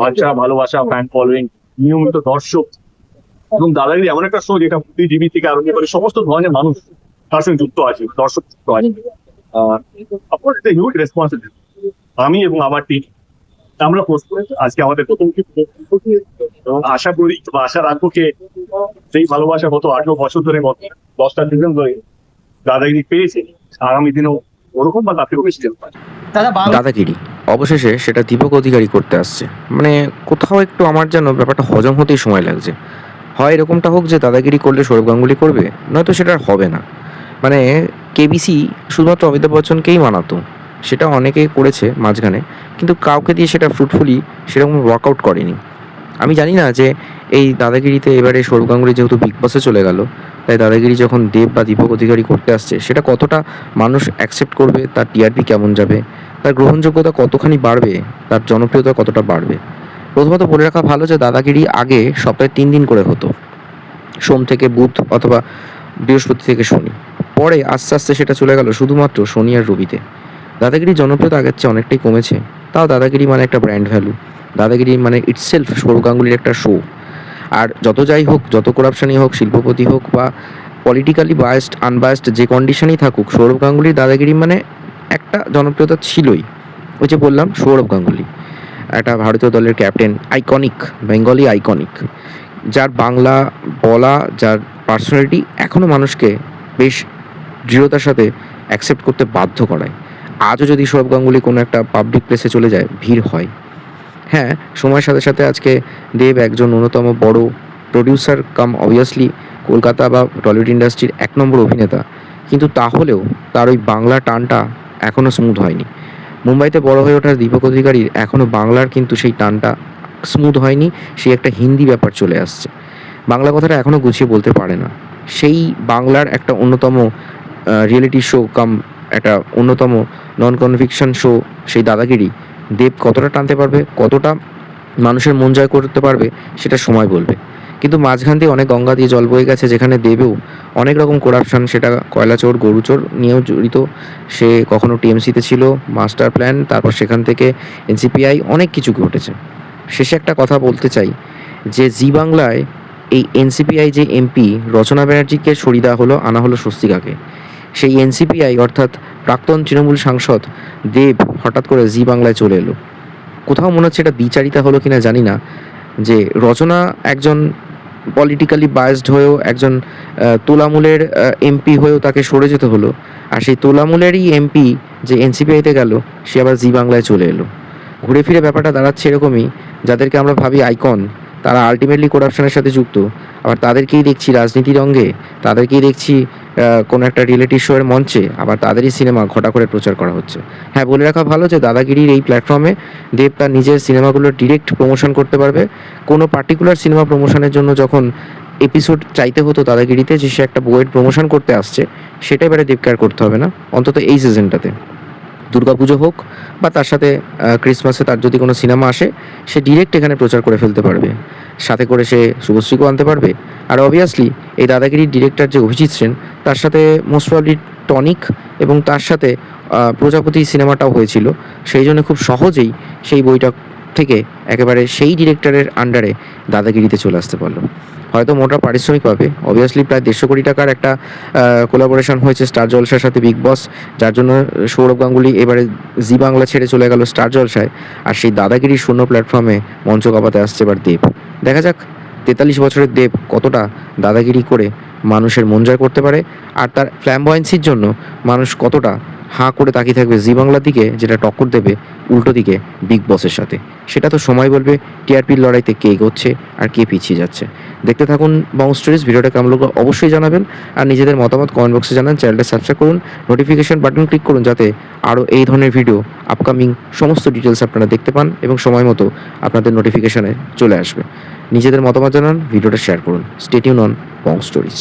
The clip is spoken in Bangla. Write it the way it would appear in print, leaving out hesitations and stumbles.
বাচ্চা ভালোবাসা, ফ্যান ফলোয়িং, নিয়মিত দর্শক এবং দাদাগিরি এমন একটা শো যেটা বুদ্ধিজীবী থেকে আরম্ভ করে সমস্ত ধরনের মানুষ তার সঙ্গে যুক্ত আছে, দর্শক যুক্ত আছে। Of course it's huge responsibility. আমি এবং আমার টিম আমরা পোস্ট করে আজকে আমাদের প্রথম এবং আশা করি বা আশা রাখবো যে সেই ভালোবাসা গত 18 বছর ধরে, গত 10টা সিজন ধরে দাদাগিরি পেয়েছে, আগামী দিনেও ওরকম বা তার থেকেও বেশি যেতে পারে। দাদাগিরি অবশেষে সেটা দীপক অধিকারী করতে আসছে। মানে কোথাও একটু আমার যেন ব্যাপারটা হজম হতেই সময় লাগছে। হয় এরকমটা হোক যে দাদাগিরি করলে সৌরভ গাঙ্গুলি করবে, নয়তো সেটা আর হবে না। মানে কেবিসি শুধুমাত্র অমিতাভ বচ্চনকেই মানাতো, সেটা অনেকে করেছে মাঝখানে, কিন্তু কাউকে দিয়ে সেটা ফ্রুটফুলি সেরকম ওয়ার্কআউট করেনি। আমি জানি না যে এই দাদাগিরিতে এবারে সৌরভ গাঙ্গুলি যেহেতু বিগ বসে চলে গেল, তাই দাদাগিরি যখন দেব বা দীপক অধিকারী করতে আসছে, সেটা কতটা মানুষ অ্যাকসেপ্ট করবে, তার টিআরপি কেমন যাবে, তার গ্রহণযোগ্যতা কতখানি বাড়বে, তার জনপ্রিয়তা কতটা বাড়বে। প্রথমত বলে রাখা ভালো যে দাদাগিরি আগে সপ্তাহে 3 দিন করে হতো, সোম থেকে বুধ অথবা বৃহস্পতি থেকে শনি। পরে আস্তে আস্তে সেটা চলে গেল শুধুমাত্র শনি আর রবিতে। দাদাগিরির জনপ্রিয়তা আগের চেয়ে অনেকটাই কমেছে, তাও দাদাগিরি মানে একটা ব্র্যান্ড ভ্যালু। দাদাগিরি মানে ইটসেলফ সৌরভ গাঙ্গুলির একটা শো। আর যত যাই হোক, যত করাপশনই হোক, শিল্পপতি হোক বা পলিটিক্যালি বায়াসড আনবায়াসড যে কন্ডিশনেই থাকুক, সৌরভ গাঙ্গুলির দাদাগিরি মানে একটা জনপ্রিয়তা ছিলই। ওই যে বললাম, সৌরভ গাঙ্গুলি একটা ভারতীয় দলের ক্যাপ্টেন, আইকনিক, বেঙ্গলি আইকনিক, যার বাংলা বলা, যার পার্সোনালিটি এখনও মানুষকে বেশ দৃঢ়তার সাথে অ্যাকসেপ্ট করতে বাধ্য করায়। আজও যদি সৌরভ গাঙ্গুলি কোনো একটা পাবলিক প্লেসে চলে যায়, ভিড় হয়। হ্যাঁ, সময়ের সাথে সাথে আজকে দেব একজন অন্যতম বড় প্রডিউসার কাম অবভিয়াসলি কলকাতা বা টলিউড ইন্ডাস্ট্রির 1 নম্বর অভিনেতা, কিন্তু তাহলেও তার ওই বাংলা টানটা এখনও স্মুথ হয়নি। মুম্বাইতে বড় হয়ে ওঠা দীপক অধিকারীর এখনও বাংলার কিন্তু সেই টানটা স্মুথ হয়নি, সেই একটা হিন্দি ব্যাপার চলে আসছে। বাংলা কথাটা এখনও গুছিয়ে বলতে পারে না। সেই বাংলার একটা অন্যতম রিয়েলিটি শো কাম একটা অন্যতম নন কনভিকশন শো, সেই দাদাগিরি দেব কতটা টানতে পারবে, কতটা মানুষের মন জয় করতে পারবে, সেটা সময় বলবে। কিন্তু মাঝখান দিয়ে অনেক গঙ্গা দিয়ে জল বয়ে গেছে, যেখানে দেবেও অনেক রকম করাপশন, সেটা কয়লা চোর, গরু চোর নিয়েও জড়িত। সে কখনো টিএমসিতে ছিল, মাস্টার প্ল্যান, তারপর সেখান থেকে এনসিপিআই, অনেক কিছু ঘটেছে। শেষে একটা কথা বলতে চাই যে জি বাংলায় এই এনসিপিআই যে এমপি রচনা ব্যানার্জিকে সরিয়ে দেওয়া হলো, আনা হলো স্বস্তিকাকে। সেই এনসিপিআই অর্থাৎ প্রাক্তন তৃণমূল সাংসদ দেব হঠাৎ করে জি বাংলায় চলে এলো। কোথাও মনে হচ্ছে এটা দ্বিচারিতা হলো কিনা জানি না, যে রচনা একজন পলিটিক্যালি বায়াসড হয়েও, একজন তোলামূলের এমপি হয়েও তাকে সরে যেতে হলো, আর সেই তোলামূলেরই এমপি যে এনসিপিআইতে গেল, সে আবার জি বাংলায় চলে এলো। ঘুরে ফিরে ব্যাপারটা দাঁড়াচ্ছে এরকমই, যাদেরকে আমরা ভাবি আইকন, তারা আলটিমেটলি করাপশনের সাথে যুক্ত। আবার তাদেরকেই দেখছি রাজনীতির অঙ্গে, তাদেরকেই দেখছি কোনো একটা রিয়েলিটি শো এর মঞ্চে, আবার তাদেরই সিনেমা ঘটা করে প্রচার করা হচ্ছে। হ্যাঁ, বলে রাখা ভালো যে দাদাগিরির এই প্ল্যাটফর্মে দেব তার নিজের সিনেমাগুলোর ডিরেক্ট প্রমোশন করতে পারবে। কোনো পার্টিকুলার সিনেমা প্রমোশনের জন্য যখন এপিসোড চাইতে হতো দাদাগিরিতে, যে সে একটা বইয়ের প্রমোশন করতে আসছে, সেটা এবারে দেবকে আর করতে হবে না, অন্তত এই সিজনটাতে। দুর্গাপুজো হোক বা তার সাথে ক্রিসমাসে তার যদি কোনো সিনেমা আসে, সে ডিরেক্ট এখানে প্রচার করে ফেলতে পারবে। সাথে করে সে শুভশ্রীকেও আনতে পারবে। আর অবভিয়াসলি এই দাদাগিরির ডিরেক্টর যে অভিজিৎ সেন, তার সাথে মোস্ট প্রবাবলি টনিক এবং তার সাথে প্রজাপতি সিনেমাটাও হয়েছিল, সেই জন্য খুব সহজেই সেই বইটা থেকে একেবারে সেই ডিরেক্টরের আন্ডারে দাদাগিরিতে চলে আসতে পারলো। হয়তো মোটা পারিশ্রমিক পাবে, অবভিয়াসলি প্রায় 150 কোটি টাকার একটা কোলাবোরেশন হয়েছে স্টার জলসার সাথে বিগ বস, যার জন্য সৌরভ গাঙ্গুলি এবারে জি বাংলা ছেড়ে চলে গেল স্টার জলসায়। আর সেই দাদাগিরির শূন্য প্ল্যাটফর্মে মঞ্চ কাঁপাতে আসছে এবার দেব। দেখা যাক 43 বছরের দেব কতটা দাদাগিরি করে মানুষের মন জয় করতে পারে, আর তার ফ্ল্যামবয়েন্সির জন্য মানুষ কতটা হাঁ করে তাকিয়ে থাকবে জি বাংলার দিকে, যেটা টক্কর দেবে উল্টো দিকে বিগ বসের সাথে। সেটা তো সময় বলবে টিআরপির লড়াইতে কে এগোচ্ছে আর কে পিছিয়ে যাচ্ছে। দেখতে থাকুন বং স্টোরিজ। ভিডিওটা কেমন লাগলো অবশ্যই জানাবেন, আর নিজেদের মতামত কমেন্ট বক্সে জানান। চ্যানেলটা সাবস্ক্রাইব করুন, নোটিফিকেশন বাটন ক্লিক করুন, যাতে আরও এই ধরনের ভিডিও আপকামিং সমস্ত ডিটেলস আপনারা দেখতে পান এবং সময় মতো আপনাদের নোটিফিকেশানে চলে আসবে। নিজেদের মতামত জানান, ভিডিওটা শেয়ার করুন। Stay tune on Bong stories.